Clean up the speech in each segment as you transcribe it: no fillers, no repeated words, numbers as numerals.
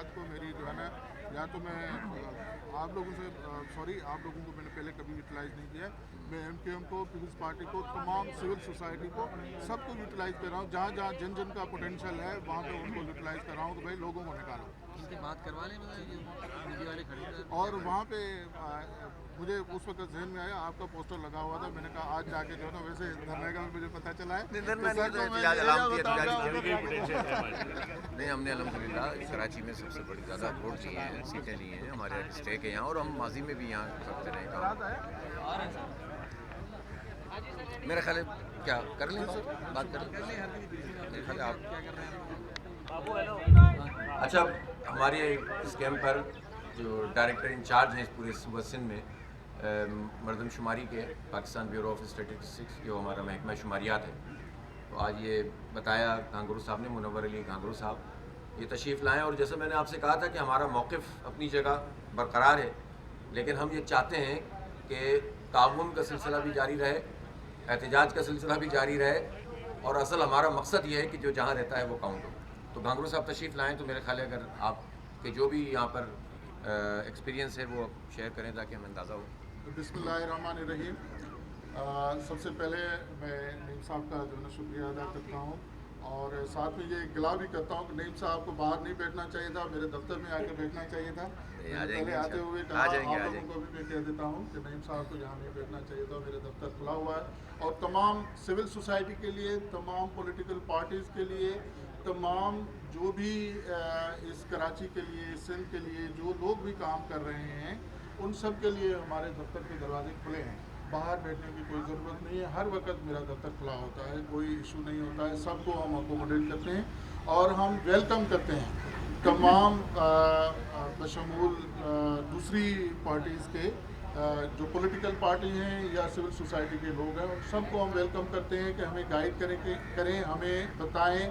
बात को मेरी जो है ना, या तो मैं आप लोगों से सॉरी, आप लोगों को मैंने पहले कभी यूटिलाइज़ नहीं किया है। मैं एमकेएम को, पीपल्स पार्टी को, तमाम सिविल सोसाइटी को, सबको यूटिलाइज़ कर रहा हूँ। जहाँ जहाँ जन जन का पोटेंशियल है वहाँ पे उनको यूटिलाइज़ कर रहा हूँ कि भाई लोगों को निकालो। इनसे बात करवा लें, मतलब ये मीडिया वाले खड़े थे और वहाँ पे मुझे उस वक्त जहन में आया आपका पोस्टर लगा हुआ था। मैंने कहा आज जाके जो है ना, वैसे धरने का भी मुझे पता चला है नहीं, धरना तो नहीं सर को होता मैं है, एरिया अलामती बताऊंगा एहतजाज उधर नहीं, हमने अल्हम्दुलिल्लाह कराची में सबसे बड़ी ज़्यादा वोट लिए हैं, सीटें ली हैं, हमारे स्टेक है यहाँ, और हम माजी में भी यहाँ करते रहे काम। मेरा ख्याल है क्या कर लें, बात कर लें, मेरे ख्याल है आप क्या कर रहे हैं? अच्छा। हमारे इस कैंप पर जो डायरेक्टर इंचार्ज हैं इस पूरे सूबा सिंध में मरदमशुमारी के, पाकिस्तान ब्यूरो ऑफ स्टैटिस्टिक्स, जो हमारा महकमा शुमारियात है, तो आज ये बताया कांगरू साहब ने, मुनव्वर अली कांगरू साहब ये तशरीफ़ लाएँ। और जैसे मैंने आपसे कहा था कि हमारा मौक़िफ़ अपनी जगह बरकरार है, लेकिन हम ये चाहते हैं कि ताउन का सिलसिला भी जारी रहे, एहतजाज का सिलसिला भी जारी रहे, और असल हमारा मकसद ये है कि जो जहाँ रहता है वो काउंट हो। तो गांगरू साहब तशरीफ़ लाएँ तो मेरे ख्याल है अगर आपके जो भी यहाँ पर एक्सपीरियंस है वो शेयर करें ताकि हमें अंदाज़ा हो। बिस्मिल्लाहिर्रहमानिर्रहीम। सबसे पहले मैं नईम साहब का जो है ना शुक्रिया अदा करता हूँ, और साथ में ये गिला भी करता हूँ कि नईम साहब को बाहर नहीं बैठना चाहिए था, मेरे दफ्तर में आकर बैठना चाहिए था। पहले आते हुए कहा, आप लोगों को भी मैं कह देता हूँ कि नईम साहब को यहाँ नहीं बैठना चाहिए था, मेरे दफ्तर खुला हुआ है। और तमाम सिविल सोसाइटी के लिए, तमाम पॉलिटिकल पार्टीज़ के लिए, तमाम जो भी इस कराची के लिए, सिंध के लिए जो लोग भी काम कर रहे हैं, उन सब के लिए हमारे दफ्तर के दरवाजे खुले हैं। बाहर बैठने की कोई ज़रूरत नहीं है, हर वक्त मेरा दफ्तर खुला होता है, कोई इशू नहीं होता है। सबको हम अकोमोडेट करते हैं और हम वेलकम करते हैं तमाम बशमूल दूसरी पार्टीज़ के जो पॉलिटिकल पार्टी हैं या सिविल सोसाइटी के लोग हैं, उन सबको हम वेलकम करते हैं कि हमें गाइड करें, हमें बताएं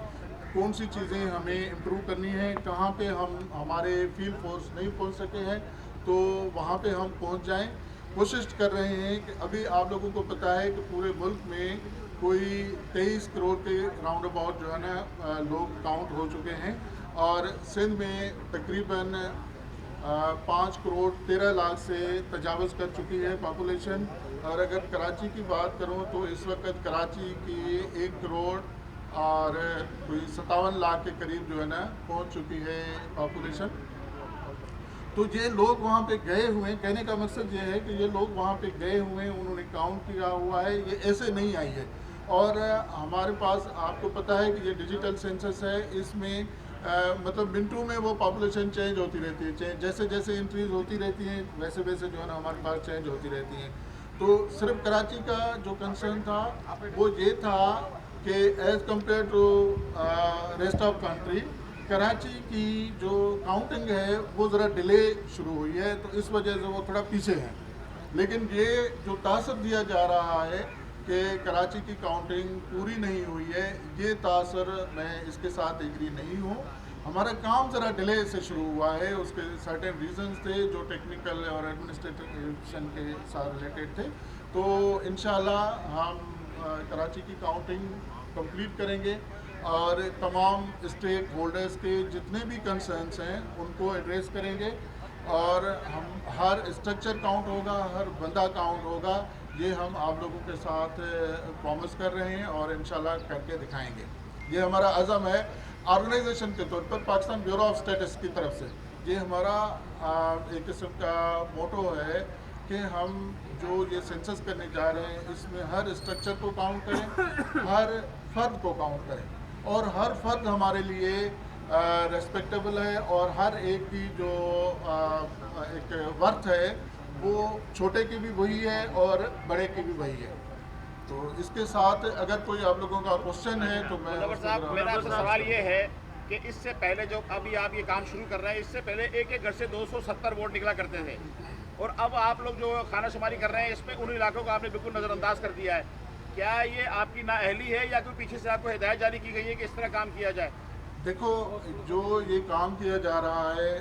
कौन सी चीज़ें हमें इम्प्रूव करनी है, कहाँ पे हम हमारे फील्ड फोर्स नहीं पहुँच सके हैं तो वहाँ पे हम पहुँच जाएं। कोशिश कर रहे हैं कि अभी आप लोगों को पता है कि पूरे मुल्क में कोई 23 करोड़ के राउंड अबाउट जो है ना लोग काउंट हो चुके हैं, और सिंध में तकरीबन 5 करोड़ 13 लाख से तजावज़ कर चुकी है पॉपुलेशन। और अगर कराची की बात करूं तो इस वक्त कराची की 1 करोड़ और कोई 57 लाख के करीब जो है ना पहुंच चुकी है पॉपुलेशन। तो ये लोग वहाँ पे गए हुए हैं, कहने का मकसद ये है कि ये लोग वहाँ पे गए हुए हैं, उन्होंने काउंट किया हुआ है, ये ऐसे नहीं आई है। और हमारे पास आपको पता है कि ये डिजिटल सेंसस है, इसमें मतलब मिनटों में वो पॉपुलेशन चेंज होती रहती है, जैसे जैसे इंक्रीज़ होती रहती है वैसे वैसे जो है ना हमारे पास चेंज होती रहती है। तो सिर्फ कराची का जो कंसर्न था वो ये था कि as compare to rest of country, Karachi की जो काउंटिंग है वो ज़रा डिले शुरू हुई है, तो इस वजह से वो थोड़ा पीछे है। लेकिन ये जो तासर दिया जा रहा है कि कराची की काउंटिंग पूरी नहीं हुई है, ये तासर मैं इसके साथ एग्री नहीं हूँ। हमारा काम ज़रा डिले से शुरू हुआ है, उसके सर्टेन रीजंस थे जो टेक्निकल और एडमिनिस्ट्रेशन के साथ रिलेटेड थे। तो इंशाल्लाह हम कराची की काउंटिंग कंप्लीट करेंगे और तमाम स्टेक होल्डर्स के जितने भी कंसर्न्स हैं उनको एड्रेस करेंगे, और हम हर स्ट्रक्चर काउंट होगा, हर बंदा काउंट होगा। ये हम आप लोगों के साथ प्रॉमिस कर रहे हैं और इंशाल्लाह करके दिखाएंगे। ये हमारा अज़म है ऑर्गेनाइजेशन के तौर पर, पाकिस्तान ब्यूरो ऑफ स्टैटिस्टिक्स की तरफ से। ये हमारा एक किस्म का मोटो है कि हम जो ये सेंसस करने जा रहे हैं इसमें हर स्ट्रक्चर को काउंट करें, हर फर्द को काउंट करें, और हर फर्द हमारे लिए रेस्पेक्टेबल है, और हर एक की जो एक वर्थ है वो छोटे की भी वही है और बड़े की भी वही है। तो इसके साथ अगर कोई आप लोगों का क्वेश्चन है तो मैं साहब, मेरा आपसे सवाल ये है कि इससे पहले जो अभी आप ये काम शुरू कर रहे हैं, इससे पहले एक एक घर से 270 वोट निकला करते थे, और अब आप लोग जो खानाशुमारी कर रहे हैं इसमें उन इलाकों को आपने बिल्कुल नज़रअंदाज कर दिया है। क्या ये आपकी नाअहली है या कोई पीछे से आपको हिदायत जारी की गई है कि इस तरह काम किया जाए? देखो, जो ये काम किया जा रहा है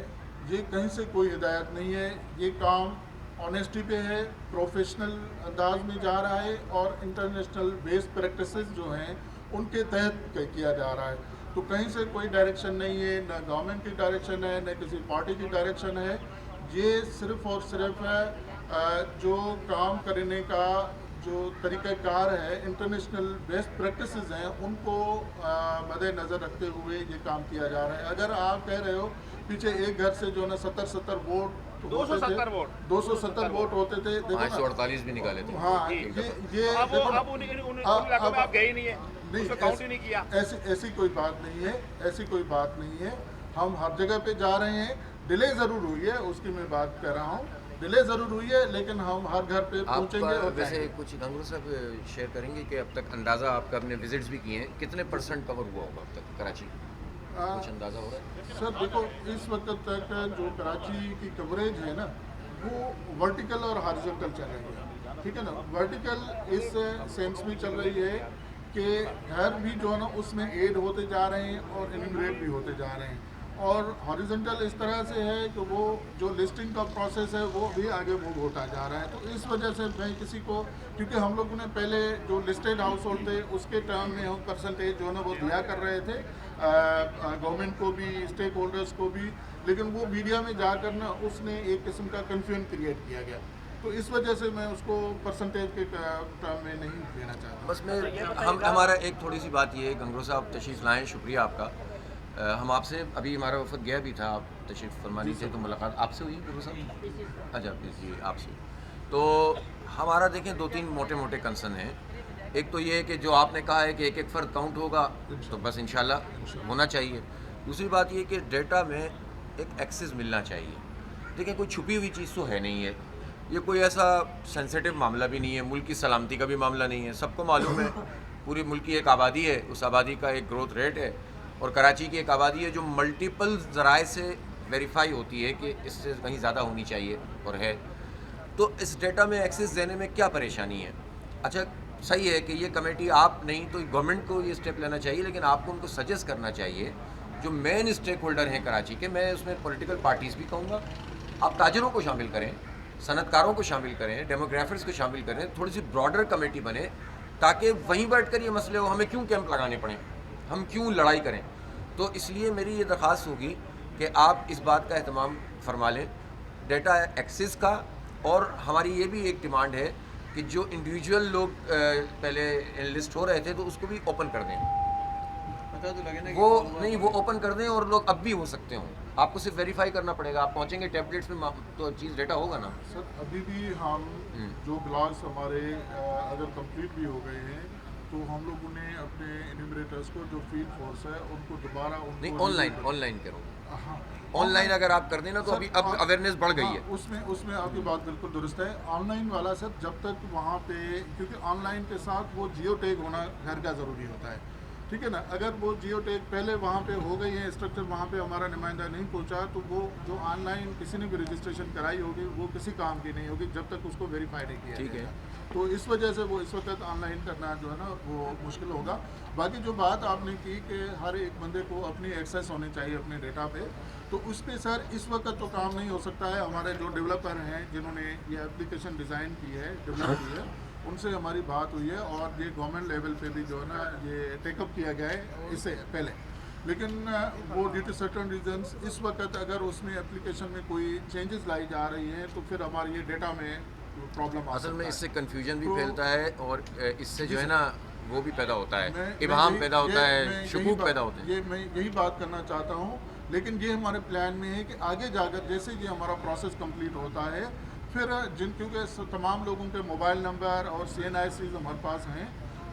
ये कहीं से कोई हिदायत नहीं है, ये काम ऑनेस्टी पे है, प्रोफेशनल अंदाज में जा रहा है और इंटरनेशनल बेस्ड प्रैक्टिसेस जो हैं उनके तहत किया जा रहा है। तो कहीं से कोई डायरेक्शन नहीं है, न गवर्नमेंट की डायरेक्शन है, न किसी पार्टी की डायरेक्शन है। ये सिर्फ और सिर्फ जो काम करने का जो तरीक़ाकार है, इंटरनेशनल बेस्ट प्रैक्टिसेस हैं, उनको मद्देनज़र रखते हुए ये काम किया जा रहा है। अगर आप कह रहे हो पीछे एक घर से जो है ना 70 वोट 270 वोट 270 वोट होते थे, देखो ना। 548 भी निकाले थे। हाँ, ये अब देखो ना, अब उन इलाकों में आप गए ही नहीं है, उसको काउंट ही नहीं किया। ऐसी कोई बात नहीं है, ऐसी कोई बात नहीं है। हम हर जगह पे जा रहे हैं, डिले ज़रूर हुई है, उसकी मैं बात कर रहा हूँ, डिले ज़रूर हुई है, लेकिन हम हर घर पे आप पहुँचेंगे। और वैसे कुछ गंगू साहब शेयर करेंगे कि अब तक अंदाज़ा आपका अपने विजिट्स भी किए हैं, कितने % कवर हुआ होगा अब तक कराची? कुछ अंदाज़ा हो रहा है? सर देखो, इस वक्त तक जो कराची की कवरेज है ना, वो वर्टिकल और हॉरिजॉन्टल चल रही है, ठीक है ना। वर्टिकल इस सेंस में चल रही है कि घर भी जो है ना उसमें ऐड होते जा रहे हैं और इन्यूमरेट भी होते जा रहे हैं, और हॉरिजॉन्टल इस तरह से है कि वो जो लिस्टिंग का प्रोसेस है वो भी आगे मूव होता जा रहा है। तो इस वजह से मैं किसी को, क्योंकि हम लोगों ने पहले जो लिस्टेड हाउस होल्ड थे उसके टर्म में हम परसेंटेज जो है ना वो दिया कर रहे थे गवर्नमेंट को भी, स्टेक होल्डर्स को भी, लेकिन वो मीडिया में जाकर ना उसने एक किस्म का कन्फ्यूजन क्रिएट किया गया। तो इस वजह से मैं उसको परसेंटेज के टर्म में नहीं देना चाहता। बस हमारा एक थोड़ी सी बात ये है, गंगू साहब तशरीफ़ लाएँ, शुक्रिया आपका। हम आपसे अभी हमारा वफद गया भी था, आप तशरीफ़ फरमानी थे, तो मुलाकात आपसे हुई गंगू साहब? अच्छा जी, आपसे। तो हमारा देखें 2-3 मोटे कंसर्न हैं। एक तो ये है कि जो आपने कहा है कि एक फ़र्द काउंट होगा, तो बस इंशाल्लाह होना चाहिए। दूसरी बात ये कि डेटा में एक एक्सेस मिलना चाहिए। देखिए, कोई छुपी हुई चीज़ तो है नहीं है, ये कोई ऐसा सेंसिटिव मामला भी नहीं है, मुल्क की सलामती का भी मामला नहीं है। सबको मालूम है पूरी मुल्क की एक आबादी है, उस आबादी का एक ग्रोथ रेट है, और कराची की एक आबादी है जो मल्टीपल ज़राए से वेरीफाई होती है कि इससे कहीं ज़्यादा होनी चाहिए, और है। तो इस डेटा में एक्सेस देने में क्या परेशानी है? अच्छा, सही है कि ये कमेटी आप नहीं तो गवर्नमेंट को ये स्टेप लेना चाहिए, लेकिन आपको उनको सजेस्ट करना चाहिए जो मेन स्टेक होल्डर हैं कराची के। मैं उसमें पॉलिटिकल पार्टीज़ भी कहूँगा, आप ताजरों को शामिल करें, सनतकारों को शामिल करें, डेमोग्राफर्स को शामिल करें, थोड़ी सी ब्रॉडर कमेटी बने, ताकि वहीं बैठ कर ये मसले हो, हमें क्यों कैंप लगाने पड़ें, हम क्यों लड़ाई करें। तो इसलिए मेरी ये दरख्वास्त होगी कि आप इस बात का एहतमाम फरमा लें, डेटा एक्सेस का। और हमारी ये भी एक डिमांड है कि जो इंडिविजुअल लोग पहले लिस्ट हो रहे थे, तो उसको भी ओपन कर दें। पता तो लगे ना वो नहीं, वो ओपन कर दें, और लोग अब भी हो सकते हों। आपको सिर्फ वेरीफाई करना पड़ेगा, आप पहुंचेंगे टैबलेट्स में तो चीज़ डेटा होगा ना। सर अभी भी हम जो ब्लॉग्स हमारे अगर कंप्लीट भी हो गए हैं, तो हम लोगों ने अपने एन्यूमरेटर्स को, जो फील्ड फोर्स है, उनको दोबारा नहीं, ऑनलाइन करो। हाँ, ऑनलाइन अगर आप कर देना तो अभी अब अवेयरनेस बढ़ गई है। उसमें आपकी बात बिल्कुल दुरुस्त है। ऑनलाइन वाला सर, जब तक वहाँ पे, क्योंकि ऑनलाइन के साथ वो जियो टैग होना घर का ज़रूरी होता है, ठीक है ना। अगर वो जियो टैग पहले वहाँ पे हो गई है, स्ट्रक्चर वहाँ पे हमारा नुमाइंदा नहीं पहुँचा, तो वो जो ऑनलाइन किसी ने भी रजिस्ट्रेशन कराई होगी वो किसी काम की नहीं होगी जब तक उसको वेरीफाई नहीं किया ठीक है। जाएगा। तो इस वजह से वो इस वक्त ऑनलाइन करना जो है ना वो मुश्किल होगा। बाकी जो बात आपने की कि हर एक बंदे को अपनी एक्सेस होनी चाहिए अपने डेटा पे, तो उस पर सर इस वक्त तो काम नहीं हो सकता है। हमारे जो डेवलपर हैं जिन्होंने ये एप्लीकेशन डिज़ाइन की है, डेवलप की है, उनसे हमारी बात हुई है, और ये गवर्नमेंट लेवल पे भी जो है ना ये टेकअप किया गया है इससे पहले। लेकिन वो ड्यू टू सर्टन रीजंस इस वक्त अगर उसमें एप्लीकेशन में कोई चेंजेस लाई जा रही हैं, तो फिर हमारे ये डेटा में प्रॉब्लम आ असल में इससे कन्फ्यूजन भी तो- फैलता है, और इससे जो है ना वो भी पैदा होता है, मैं इबहम यही- पैदा होता मैं है, यही शकूक बात- पैदा होते हैं। ये मैं यही बात करना चाहता हूँ। लेकिन ये हमारे प्लान में है कि आगे जाकर जैसे ये हमारा प्रोसेस कंप्लीट होता है, फिर क्योंकि तमाम लोगों के मोबाइल नंबर और CNICs हमारे पास हैं,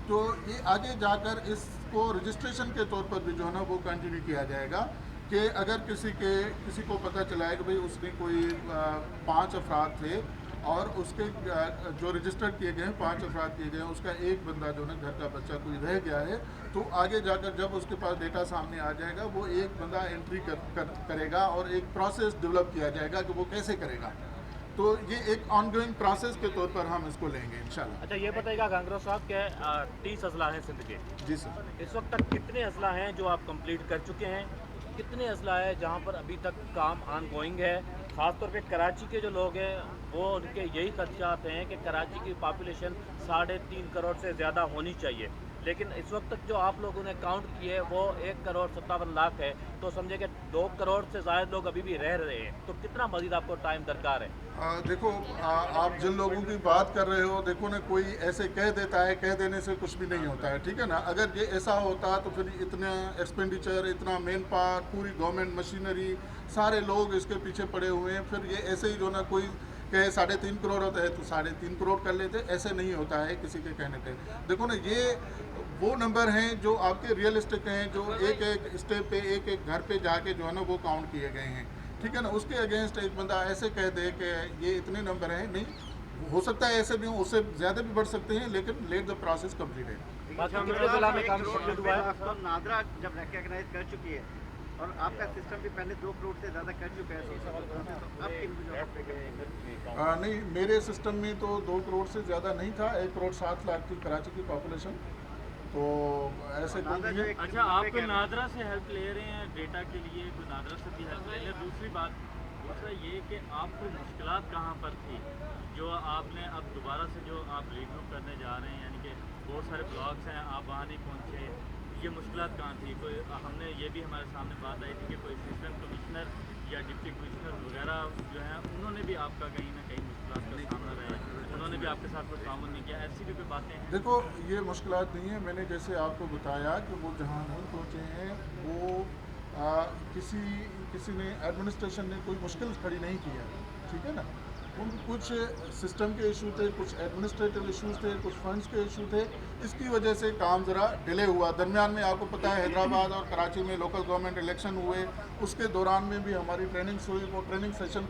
तो ये आगे जाकर इसको रजिस्ट्रेशन के तौर पर भी जो है ना वो कंटिन्यू किया जाएगा कि अगर किसी को पता चला है कि भाई उसने कोई 5 अफराद थे, और उसके जो रजिस्टर्ड किए गए हैं 5 अफराद किए गए हैं, उसका एक बंदा जो है घर का बच्चा कोई रह गया है, तो आगे जाकर जब उसके पास डेटा सामने आ जाएगा, वो एक बंदा एंट्री करेगा, और एक प्रोसेस डेवलप किया जाएगा कि वो कैसे करेगा। तो ये एक ऑनगोइंग प्रोसेस के तौर पर हम इसको लेंगे इंशाल्लाह। अच्छा, ये बताइएगा कांग्रेस साहब के 30 अजला हैं सिंध के, जी सर। इस वक्त तक कितने अजला हैं जो आप कंप्लीट कर चुके हैं, कितने अजला है जहां पर अभी तक काम ऑन गोइंग है? ख़ासतौर पे कराची के जो लोग हैं वो उनके यही खदशात हैं कि कराची की पॉपुलेशन 3.5 करोड़ से ज़्यादा होनी चाहिए, लेकिन इस वक्त तक जो आप लोगों ने काउंट किए वो 1,57,00,000 है, तो समझे कि 2 करोड़ से ज़्यादा लोग अभी भी रह रहे हैं, तो कितना मजीद आपको टाइम दरकार है? देखो, आप जिन लोगों की बात कर रहे हो, देखो ना, कोई ऐसे कह देता है, कह देने से कुछ भी नहीं होता है, ठीक है ना। अगर ये ऐसा होता तो फिर इतना एक्सपेंडिचर, इतना मैन पावर, पूरी गवर्नमेंट मशीनरी, सारे लोग इसके पीछे पड़े हुए हैं, फिर ये ऐसे ही जो ना कोई कहे 3.5 करोड़ होता है तो 3.5 करोड़ कर लेते, ऐसे नहीं होता है किसी के कहने पे। देखो ना, ये वो नंबर हैं जो आपके रियलिस्टिक हैं, जो एक एक स्टेप पे, एक एक घर पे जाके जो है ना वो काउंट किए गए हैं, ठीक है ना। उसके अगेंस्ट एक बंदा ऐसे कह दे कि ये इतने नंबर हैं, नहीं हो सकता है, ऐसे भी हो, उससे ज़्यादा भी बढ़ सकते हैं, लेकिन लेट द प्रोसेस कंप्लीट है। बाकी कितने जिला में काम कंप्लीट हुआ है? तो नादरा जब रिकॉग्नाइज कर चुकी है और आपका सिस्टम भी पहले 2 करोड़ से ज़्यादा कर चुका है, तो अब किन नहीं, मेरे सिस्टम में तो 2 करोड़ से ज़्यादा नहीं था, 1,07,00,000 थी कराची की पॉपुलेशन, तो ऐसे कोई नहीं है। अच्छा, आप कोई नादरा से हेल्प ले रहे हैं डेटा के लिए, कोई नादरा से भी हेल्प ले रहे हैं? दूसरी दूसरा ये कि आपको मुश्किलात कहाँ पर थी जो आपने अब दोबारा से जो आप रिव्यू करने जा रहे हैं, यानी कि बहुत सारे ब्लॉग्स हैं, आप वहाँ नहीं पहुँचे, ये मुश्किलात कहाँ थी? कोई हमने ये भी हमारे सामने बात आई थी कि कोई असिस्टेंट कमिश्नर या डिप्टी कमिश्नर वगैरह जो हैं उन्होंने भी आपका कहीं ना कहीं मुश्किलात का सामना रहा है, उन्होंने भी आपके साथ कोई ताउन नहीं किया, ऐसी भी कोई बातें हैं? देखो, ये मुश्किलात नहीं है, मैंने जैसे आपको बताया कि वो जहाँ नहीं पहुँचे हैं, वो किसी ने, एडमिनिस्ट्रेशन ने कोई मुश्किल खड़ी नहीं किया, ठीक है ना। उन कुछ सिस्टम के इशू थे, कुछ एडमिनिस्ट्रेटिव इश्यूज थे, कुछ फंड्स के इशू थे, इसकी वजह से काम ज़रा डिले हुआ। दरमियान में आपको पता है हैदराबाद और कराची में लोकल गवर्नमेंट इलेक्शन हुए, उसके दौरान में भी हमारी ट्रेनिंग्स हुई, वो ट्रेनिंग सेशन